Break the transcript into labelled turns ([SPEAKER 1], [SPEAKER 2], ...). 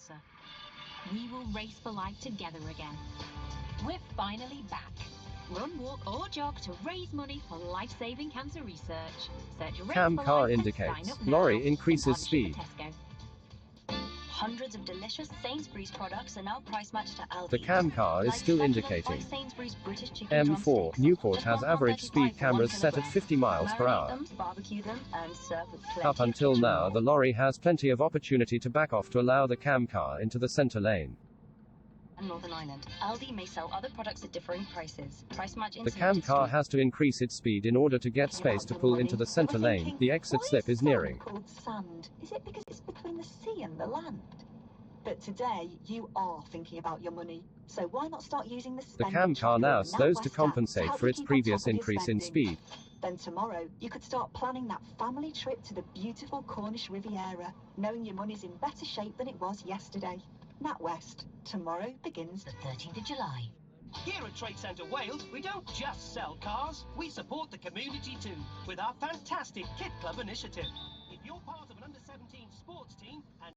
[SPEAKER 1] answer. We will race for life together again. We're finally back. Run, walk or jog to raise money for life-saving cancer research. Search Race
[SPEAKER 2] Cam
[SPEAKER 1] for
[SPEAKER 2] car
[SPEAKER 1] Life and
[SPEAKER 2] indicates
[SPEAKER 1] sign up now
[SPEAKER 2] lorry
[SPEAKER 1] in
[SPEAKER 2] increases
[SPEAKER 1] partnership
[SPEAKER 2] speed.
[SPEAKER 1] with Tesco.
[SPEAKER 3] Hundreds of delicious Sainsbury's products are now price matched to Aldi.
[SPEAKER 2] The cam car is
[SPEAKER 3] Like
[SPEAKER 2] still
[SPEAKER 3] special
[SPEAKER 2] indicating.
[SPEAKER 3] by Sainsbury's British chicken
[SPEAKER 2] M4
[SPEAKER 3] drumsticks.
[SPEAKER 2] Newport
[SPEAKER 3] Just
[SPEAKER 2] has
[SPEAKER 3] £1.35
[SPEAKER 2] average speed
[SPEAKER 3] for 1
[SPEAKER 2] cameras set at
[SPEAKER 3] kilogram.
[SPEAKER 2] 50 miles per
[SPEAKER 3] Marinate
[SPEAKER 2] hour.
[SPEAKER 3] them, barbecue them, and serve with plenty
[SPEAKER 2] Up
[SPEAKER 3] of
[SPEAKER 2] until
[SPEAKER 3] kitchen
[SPEAKER 2] now,
[SPEAKER 3] roll.
[SPEAKER 2] the lorry has plenty of opportunity to back off to allow the cam car into the center lane.
[SPEAKER 3] Northern Ireland. Aldi may sell other products at differing prices. Price match
[SPEAKER 2] The cam car has to increase its speed in order to get space to pull into the center lane. The exit slip is nearing.
[SPEAKER 4] Called sand? Is it because it's between the sea and the land? But today, you are thinking about your money. So why not start using the
[SPEAKER 2] The
[SPEAKER 4] spending
[SPEAKER 2] cam car
[SPEAKER 4] tracker
[SPEAKER 2] now
[SPEAKER 4] in
[SPEAKER 2] slows to
[SPEAKER 4] NatWest app
[SPEAKER 2] compensate
[SPEAKER 4] help
[SPEAKER 2] for
[SPEAKER 4] you
[SPEAKER 2] its
[SPEAKER 4] keep on
[SPEAKER 2] previous
[SPEAKER 4] top of your
[SPEAKER 2] increase in
[SPEAKER 4] spending?
[SPEAKER 2] speed.
[SPEAKER 4] Then tomorrow, you could start planning that family trip to the beautiful Cornish Riviera, knowing your money's in better shape than it was yesterday. NatWest. Tomorrow begins
[SPEAKER 1] The 13th of July.
[SPEAKER 5] Here at Trade Centre Wales, we don't just sell cars, we support the community too, with our fantastic Kid Club initiative. If you're part of an under-17 sports team and